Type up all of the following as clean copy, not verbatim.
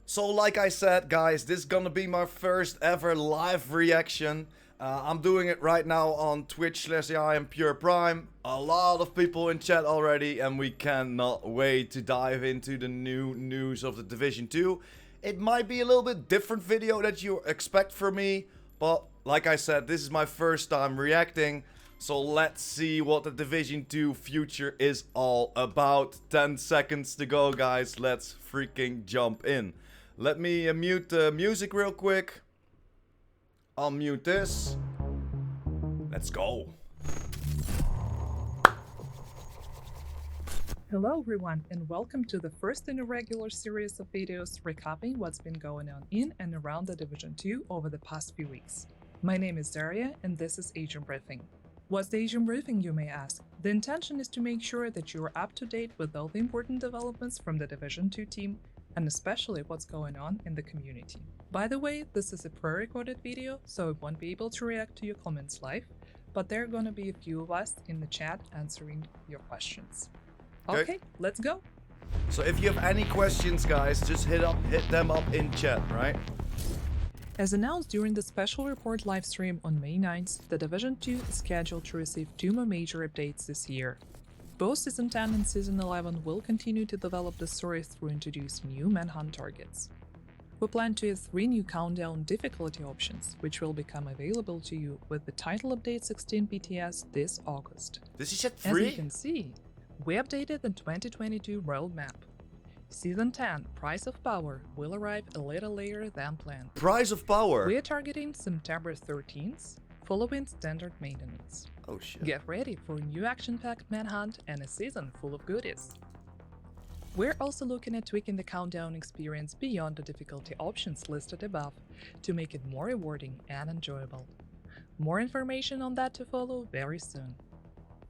So like I said, guys, this is gonna be my first ever live reaction. I'm doing it right now on Twitch/I am PurePrime. A lot of people in chat already, and we cannot wait to dive into the new news of the Division 2. It might be a little bit different video that you expect from me, but like I said, this is my first time reacting. So let's see what the Division 2 future is all about. 10 seconds to go, guys. Let's freaking jump in. Let me mute the music real quick. I'll mute this. Let's go. Hello everyone, and welcome to the first in a regular series of videos recapping what's been going on in and around the Division 2 over the past few weeks. My name is Daria, and this is Agent Briefing. What's the Agent Briefing, you may ask? The intention is to make sure that you are up to date with all the important developments from the Division 2 team, and especially what's going on in the community. By the way, this is a pre-recorded video, so I won't be able to react to your comments live, but there are gonna be a few of us in the chat answering your questions. Okay, let's go! So if you have any questions, guys, just hit them up in chat, right? As announced during the special report livestream on May 9th, the Division 2 is scheduled to receive 2 more major updates this year. Both Season 10 and Season 11 will continue to develop the story through introducing new manhunt targets. We plan to add 3 new countdown difficulty options, which will become available to you with the title update 16 BTS this August. This is at As 3? you can see, we updated the 2022 world map. Season 10, Price of Power, will arrive a little later than planned. Price of Power? We are targeting September 13th, following standard maintenance. Oh shit. Get ready for a new action-packed manhunt and a season full of goodies. We're also looking at tweaking the countdown experience beyond the difficulty options listed above to make it more rewarding and enjoyable. More information on that to follow very soon.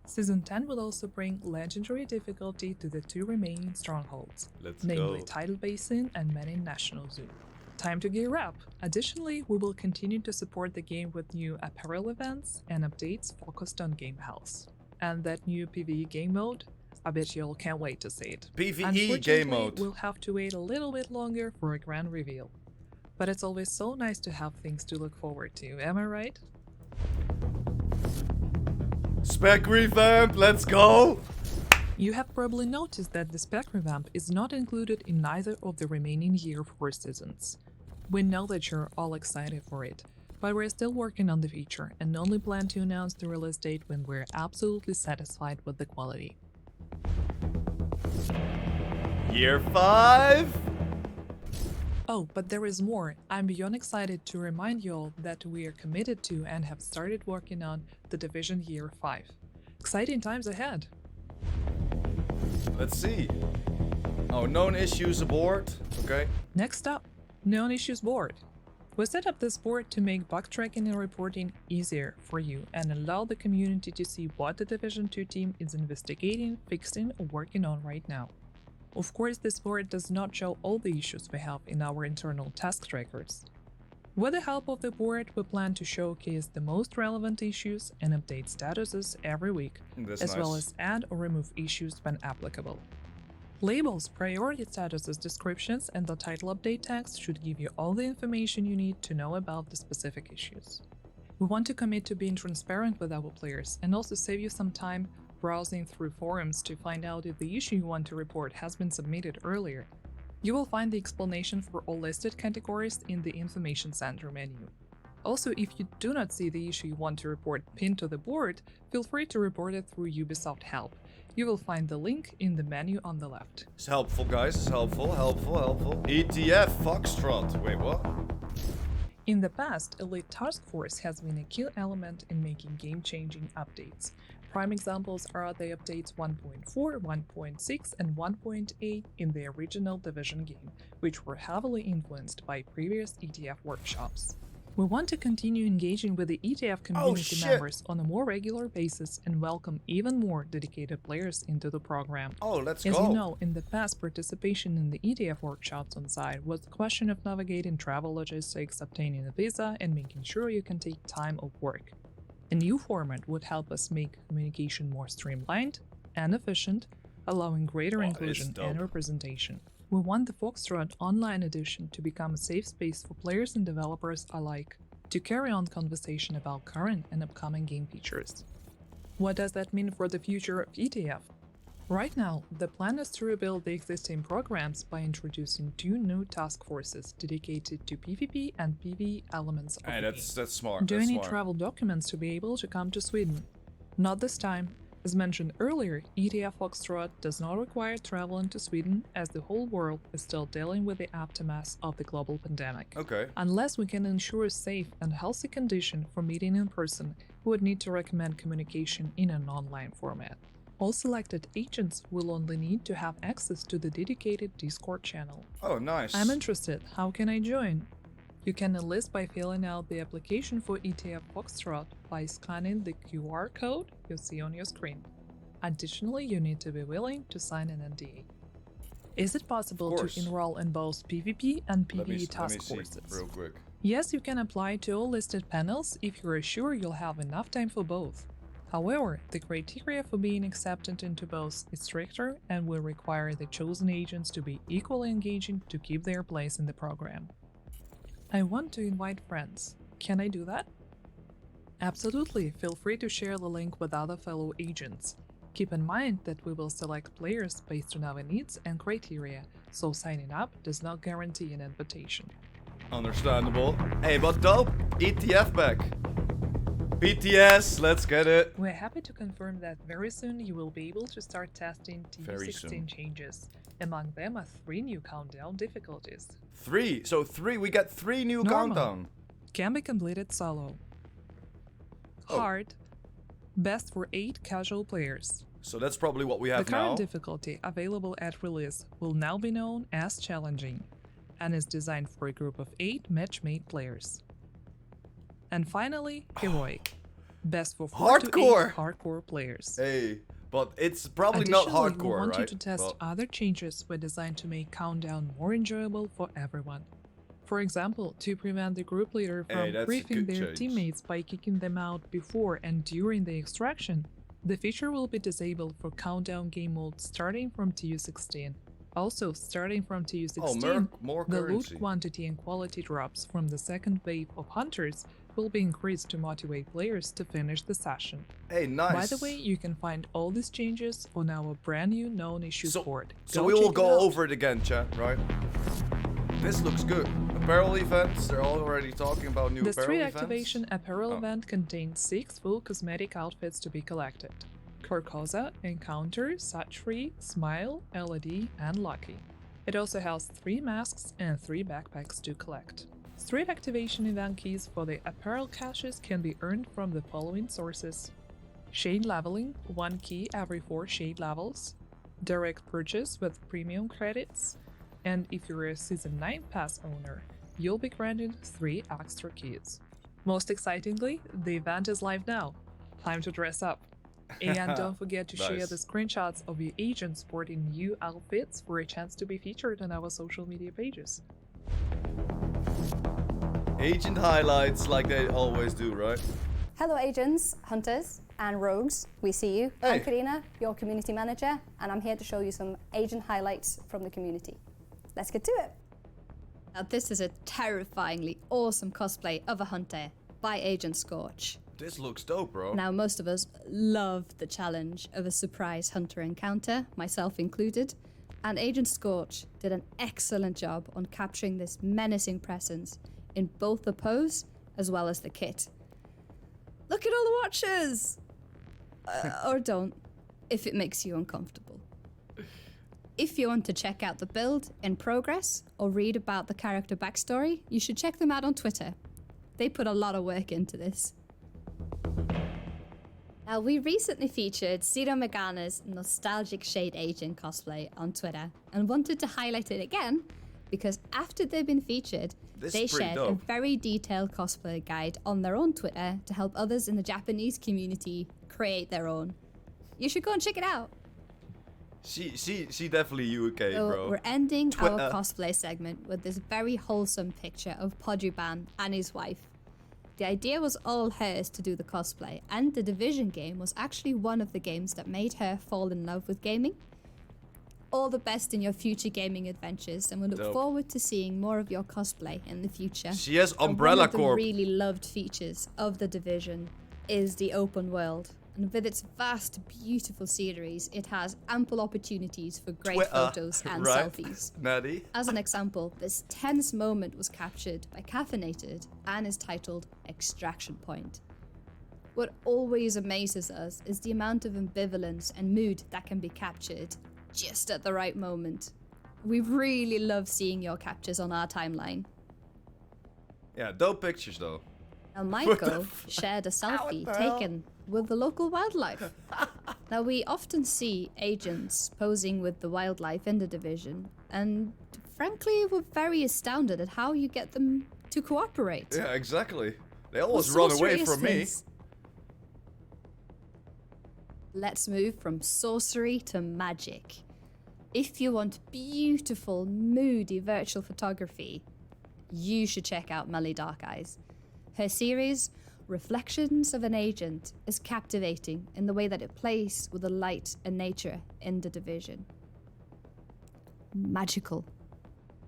Season 10 will also bring legendary difficulty to the 2 remaining strongholds, namely Tidal Basin and Menin National Zoo. Time to gear up! Additionally, we will continue to support the game with new Apparel events and updates focused on game health. And that new PvE game mode? I bet you all can't wait to see it. PvE game mode. We'll have to wait a little bit longer for a grand reveal. But it's always so nice to have things to look forward to, am I right? Spec revamp, let's go! You have probably noticed that the spec revamp is not included in neither of the remaining Year 4 seasons. We know that you're all excited for it, but we're still working on the feature and only plan to announce the release date when we're absolutely satisfied with the quality. Year 5? Oh, but there is more. I'm beyond excited to remind you all that we are committed to and have started working on the Division Year 5. Exciting times ahead! Let's see. Oh, known issues aboard. Okay. Next up, Known Issues Board. We set up this board to make bug tracking and reporting easier for you and allow the community to see what the Division 2 team is investigating, fixing, or working on right now. Of course, this board does not show all the issues we have in our internal task trackers. With the help of the board, we plan to showcase the most relevant issues and update statuses every week, well as add or remove issues when applicable. Labels, priority statuses, descriptions, and the title update text should give you all the information you need to know about the specific issues. We want to commit to being transparent with our players and also save you some time browsing through forums to find out if the issue you want to report has been submitted earlier. You will find the explanation for all listed categories in the Information Center menu. Also, if you do not see the issue you want to report pinned to the board, feel free to report it through Ubisoft Help. You will find the link in the menu on the left. It's helpful, guys. It's helpful. ETF Foxtrot. Wait, what? In the past, Elite Task Force has been a key element in making game-changing updates. Prime examples are the updates 1.4, 1.6, and 1.8 in the original Division game, which were heavily influenced by previous ETF workshops. We want to continue engaging with the ETF community members on a more regular basis and welcome even more dedicated players into the program. Let's go! As you know, in the past, participation in the ETF workshops on site was the question of navigating travel logistics, obtaining a visa, and making sure you can take time off work. A new format would help us make communication more streamlined and efficient, allowing greater inclusion and representation. We want the Foxtrot Online Edition to become a safe space for players and developers alike, to carry on conversation about current and upcoming game features. What does that mean for the future of ETF? Right now, the plan is to rebuild the existing programs by introducing 2 new task forces dedicated to PvP and PvE elements of the game. That's smart. Do you That's need smart. travel documents to be able to come to Sweden? Not this time. As mentioned earlier, ETF Foxtrot does not require travel into Sweden, as the whole world is still dealing with the aftermath of the global pandemic. Okay. Unless we can ensure a safe and healthy condition for meeting in person, we would need to recommend communication in an online format. All selected agents will only need to have access to the dedicated Discord channel. Oh, nice. I'm interested. How can I join? You can enlist by filling out the application for ETF Foxtrot by scanning the QR code you see on your screen. Additionally, you need to be willing to sign an NDA. Is it possible to enroll in both PvP and PvE task forces? Real quick. Yes, you can apply to all listed panels if you're sure you'll have enough time for both. However, the criteria for being accepted into both is stricter and will require the chosen agents to be equally engaging to keep their place in the program. I want to invite friends. Can I do that? Absolutely, feel free to share the link with other fellow agents. Keep in mind that we will select players based on our needs and criteria, so signing up does not guarantee an invitation. Understandable. Hey, but dope! ETF back. BTS, let's get it. We're happy to confirm that very soon you will be able to start testing TV16 changes. Among them are 3 new countdown difficulties. 3? So 3, we got 3 new Normal. countdown. Can be completed solo. Hard. Best for 8 casual players. So that's probably what we have The current now. difficulty available at release will now be known as challenging, and is designed for a group of 8 match-made players. And finally, heroic. Best for 4 to 8 hardcore players. Hey, but it's probably not Additionally, hardcore, we want right? you to test other changes were designed to make Countdown more enjoyable for everyone. For example, to prevent the group leader from that's a briefing good their change. teammates by kicking them out before and during the extraction, the feature will be disabled for Countdown game mode starting from TU16. Also, starting from TU16, more the currency. loot quantity and quality drops from the second wave of hunters will be increased to motivate players to finish the session. Hey, nice. By the way, you can find all these changes on our brand new known issues board. So we will go over it again, chat, right? This looks good. Apparel events, they're already talking about new the apparel street events. activation apparel event contains 6 full cosmetic outfits to be collected. Carcosa, Encounter, Such-Free, Smile, LED, and Lucky. It also has 3 masks and 3 backpacks to collect. Street activation event keys for the apparel caches can be earned from the following sources: shade leveling, 1 key every 4 shade levels, direct purchase with premium credits, and if you're a Season 9 pass owner, you'll be granted 3 extra keys. Most excitingly, the event is live now. Time to dress up. And don't forget to share the screenshots of your agents sporting new outfits for a chance to be featured on our social media pages. Agent highlights like they always do, right? Hello agents, hunters, and rogues. We see you. Hey. I'm Karina, your community manager, and I'm here to show you some agent highlights from the community. Let's get to it. Now this is a terrifyingly awesome cosplay of a hunter by Agent Scorch. This looks dope, bro. Now most of us love the challenge of a surprise hunter encounter, myself included, and Agent Scorch did an excellent job on capturing this menacing presence in both the pose as well as the kit. Look at all the watchers! Or don't, if it makes you uncomfortable. If you want to check out the build in progress or read about the character backstory, you should check them out on Twitter. They put a lot of work into this. Now, we recently featured Zero Megana's nostalgic Shade Agent cosplay on Twitter and wanted to highlight it again because after they've been featured, they shared a very detailed cosplay guide on their own Twitter to help others in the Japanese community create their own. You should go and check it out. She definitely UK, So bro. we're ending our cosplay segment with this very wholesome picture of Podriban and his wife. The idea was all hers to do the cosplay, and the Division game was actually one of the games that made her fall in love with gaming. all the best in your future gaming adventures, and we look Dope. forward to seeing more of your cosplay in the future. She has And Umbrella one of the Corp. really loved features of The Division is the open world. And with its vast, beautiful series, it has ample opportunities for great Twitter, photos and right? selfies. Natty. As an example, this tense moment was captured by Caffeinated and is titled Extraction Point. What always amazes us is the amount of ambivalence and mood that can be captured just at the right moment. We really love seeing your captures on our timeline. Yeah, dope pictures though. Now Michael shared a selfie the hell? taken with the local wildlife. Now we often see agents posing with the wildlife in The Division, and frankly we're very astounded at how you get them to cooperate. Yeah, exactly. They always Well, run away sorcery is from me. this. Let's move from sorcery to magic. If you want beautiful, moody virtual photography, you should check out Melly Dark Eyes. Her series, Reflections of an Agent, is captivating in the way that it plays with the light and nature in The Division. Magical.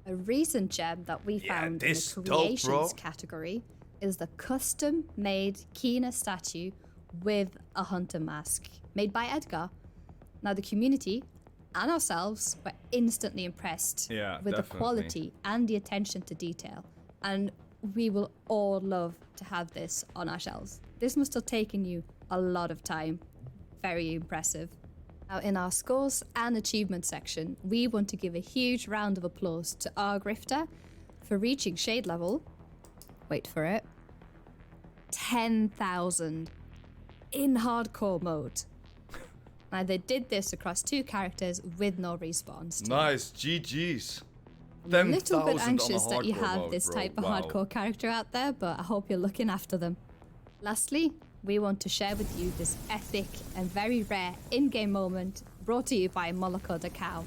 A recent gem that we Yeah, found in this the dope, creations bro. category is the custom-made Kina statue with a hunter mask, made by Edgar. Now the community and ourselves were instantly impressed Yeah, with the definitely. quality and the attention to detail, and we will all love to have this on our shelves. This must have taken you a lot of time. Very impressive. Now in our scores and achievements section, we want to give a huge round of applause to our grifter for reaching shade level, wait for it, 10,000 in hardcore mode. Now they did this across 2 characters with no respawns. Nice, GG's. I'm a little 10,000 bit on the anxious that you hardcore have mode, this bro. type of Wow. hardcore character out there, but I hope you're looking after them. Lastly, we want to share with you this epic and very rare in-game moment brought to you by Moloko the Cow.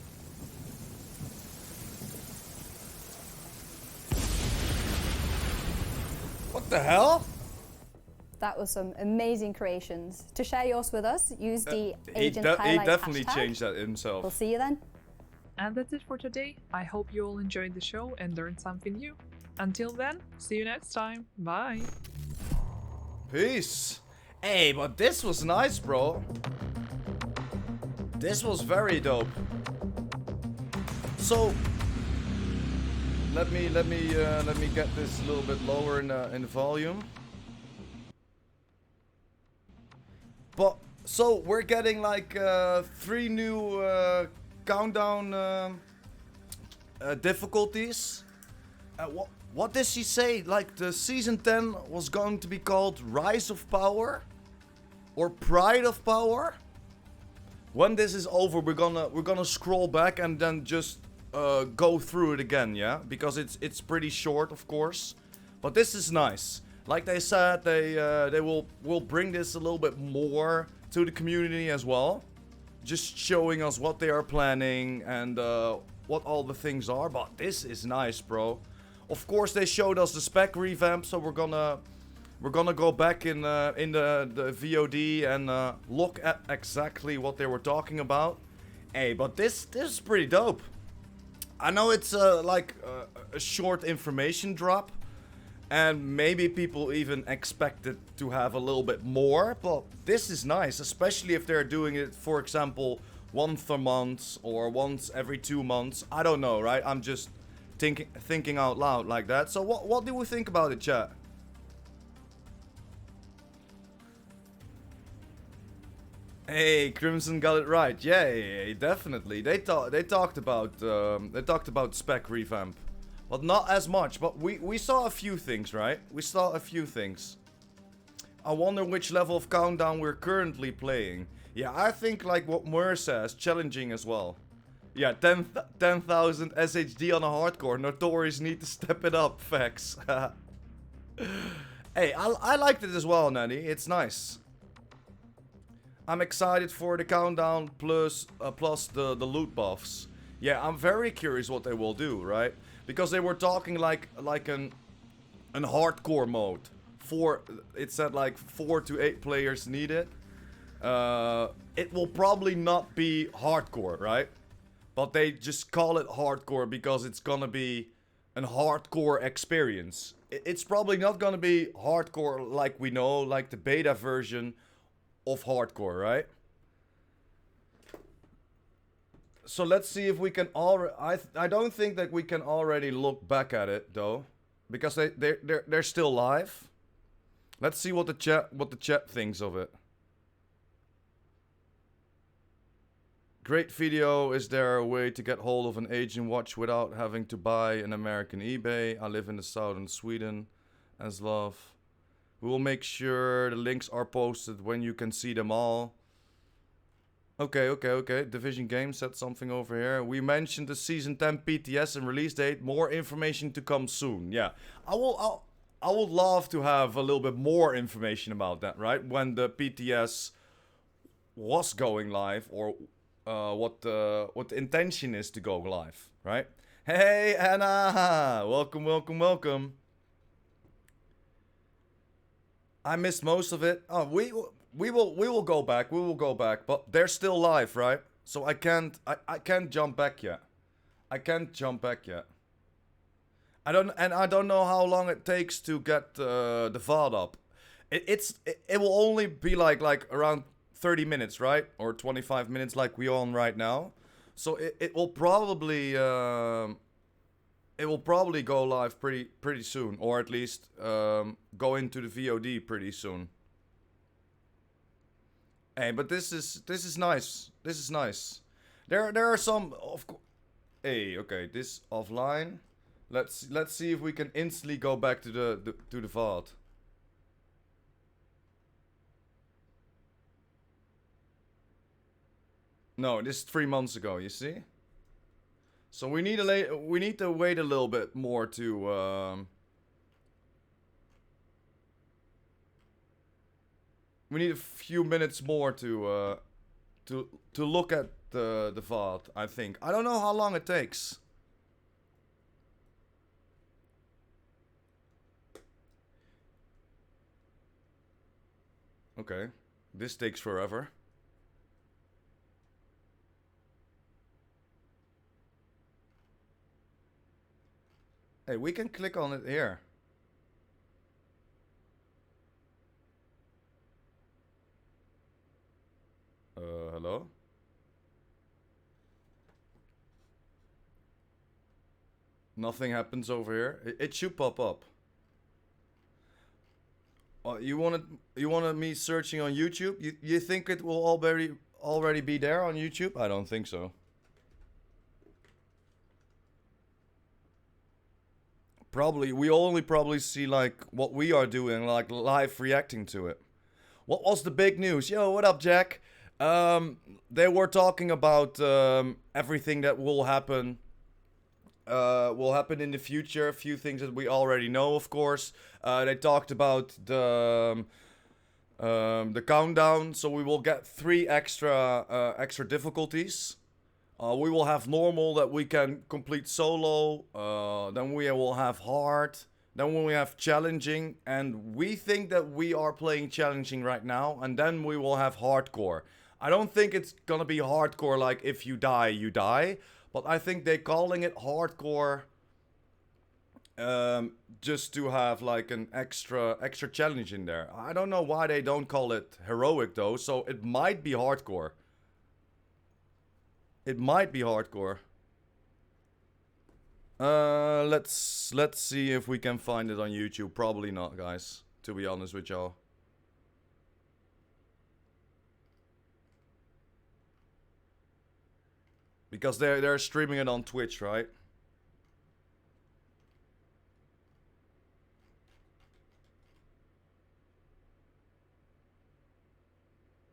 What the hell? That was some amazing creations. To share yours with us, use the agent He highlight definitely hashtag. changed that We'll himself. see you then. And that's it for today. I hope you all enjoyed the show and learned something new. Until then, see you next time. Bye. Peace. Hey, but this was nice, bro. This was very dope. So let me get this a little bit lower in the volume. But so we're getting like 3 new countdown difficulties. What did she say? Like the season 10 was going to be called Rise of Power or Pride of Power. When this is over, we're gonna scroll back and then just go through it again, yeah? Because it's pretty short, of course. But this is nice. Like they said, they will bring this a little bit more to the community as well. Just showing us what they are planning and what all the things are. But this is nice, bro. Of course, they showed us the spec revamp, so we're gonna go back in the VOD and look at exactly what they were talking about. Hey, but this is pretty dope. I know it's like a short information drop, and maybe people even expected to have a little bit more, but this is nice, especially if they're doing it, for example, once a month or once every 2 months. I don't know, right? I'm just thinking out loud like that. So what do we think about it, chat? Hey, Crimson got it right. Yeah, definitely. They talked about spec revamp, but not as much. But we saw a few things, right? We saw a few things. I wonder which level of countdown we're currently playing. Yeah, I think like what Mur says, challenging as well. Yeah, 10,000 SHD on a hardcore. Notorious need to step it up. Facts. Hey, I liked it as well, Nanny. It's nice. I'm excited for the countdown plus the loot buffs. Yeah, I'm very curious what they will do, right? Because they were talking like an hardcore mode. It said like 4 to 8 players needed. It will probably not be hardcore, right? But they just call it hardcore because it's gonna be an hardcore experience. It's probably not gonna be hardcore like we know, like the beta version of hardcore, right? So let's see if we can I don't think that we can already look back at it though, because they're still live. Let's see what the chat thinks of it. Great video. Is there a way to get hold of an Asian watch without having to buy an American eBay? I live in the southern Sweden, as love. We will make sure the links are posted when you can see them all. Okay. Division Games said something over here. We mentioned the Season 10 PTS and release date. More information to come soon. Yeah, I would love to have a little bit more information about that, right? When the PTS was going live, or what the intention is to go live, right? Hey Anna, welcome. I missed most of it. Oh, we will go back. We will go back, but they're still live, right? So I can't jump back yet. I don't know how long it takes to get the VOD up. It will only be like around 30 minutes, right? Or 25 minutes like we're on right now. So it will probably go live pretty soon, or at least go into the VOD pretty soon. Hey, but this is nice. This is nice. There are some of course. Hey, okay, this offline. Let's see if we can instantly go back to the VOD. No, this is 3 months ago, you see? So we need to wait a little bit more to we need a few minutes more to look at the VOD, I think. I don't know how long it takes. Okay. This takes forever. Hey, we can click on it here. Hello? Nothing happens over here. It should pop up. You wanted me searching on YouTube? You think it will already be there on YouTube? I don't think so. Probably we only probably see like what we are doing, like live reacting to it. What was the big news? Yo, what up, Jack? They were talking about everything that will happen in the future. A few things that we already know, of course. They talked about the countdown, so we will get 3 extra difficulties. We will have normal that we can complete solo. Then we will have hard. Then we have challenging, and we think that we are playing challenging right now. And then we will have hardcore. I don't think it's gonna be hardcore like if you die, you die. But I think they're calling it hardcore just to have like an extra challenge in there. I don't know why they don't call it heroic though, so it might be hardcore. It might be hardcore. Let's see if we can find it on YouTube. Probably not, guys, to be honest with y'all. Because they're streaming it on Twitch, right?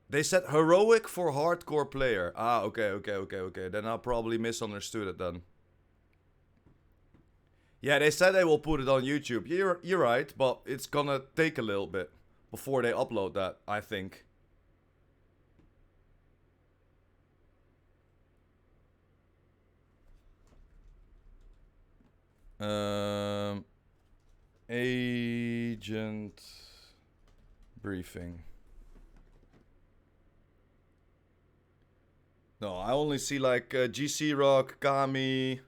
They said heroic for hardcore player. Ah, okay. Then I probably misunderstood it then. Yeah, they said they will put it on YouTube. You're right, but it's gonna take a little bit before they upload that, I think. Agent briefing. No, I only see like GC Rock, Kami,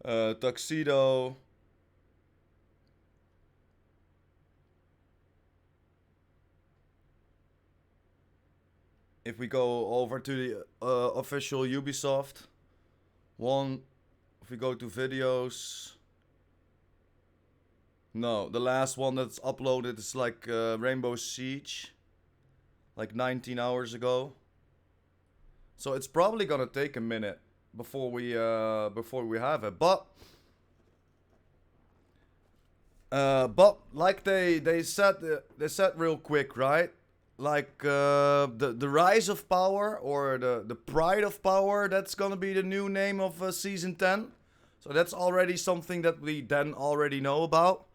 Tuxedo. If we go over to the official Ubisoft one, if we go to videos, no, the last one that's uploaded is like Rainbow Siege, like 19 hours ago. So it's probably gonna take a minute before we have it, but like they said real quick, right? Like the rise of power, or the pride of power, that's gonna be the new name of season 10. So that's already something that we then already know about.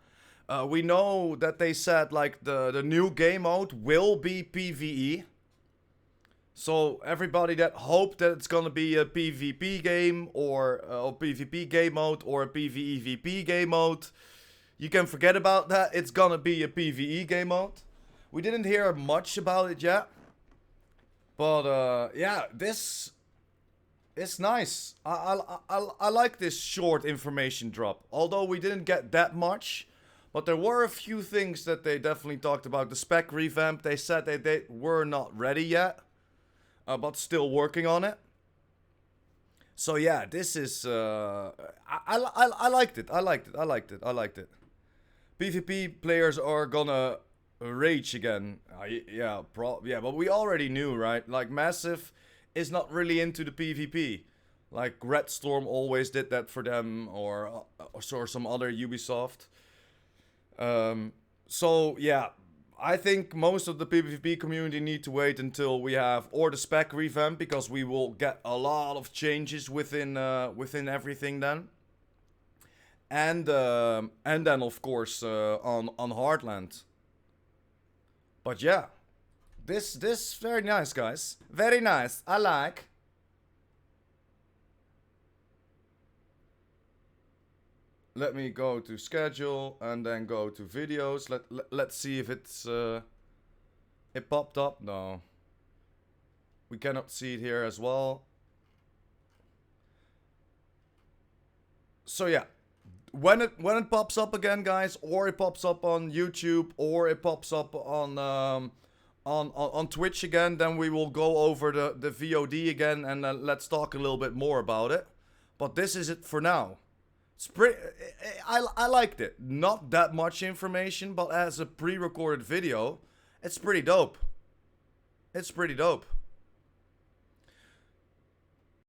We know that they said like the new game mode will be PvE. So everybody that hoped that it's gonna be a PvP game or a PvP game mode or a PvEVP game mode, you can forget about that. It's gonna be a PvE game mode. We didn't hear much about it yet, but yeah, this is nice. I like this short information drop. Although we didn't get that much, but there were a few things that they definitely talked about. The spec revamp, they said they were not ready yet, but still working on it. So yeah, this is I liked it. I liked it. PvP players are gonna rage again. Yeah, but we already knew, right? Like Massive is not really into the PvP. Like Red Storm always did that for them, or some other Ubisoft. So yeah, I think most of the PvP community need to wait until we have or the spec revamp, because we will get a lot of changes within everything then. And then of course on Heartland. But yeah, this very nice, guys. Very nice. I like. Let me go to schedule and then go to videos. Let's see if it's it popped up. No, we cannot see it here as well. So yeah, when it pops up again, guys, or it pops up on YouTube, or it pops up on Twitch again, then we will go over the VOD again, and let's talk a little bit more about it. But this is it for now. It's pretty. I liked it. Not that much information, but as a pre-recorded video, it's pretty dope. It's pretty dope.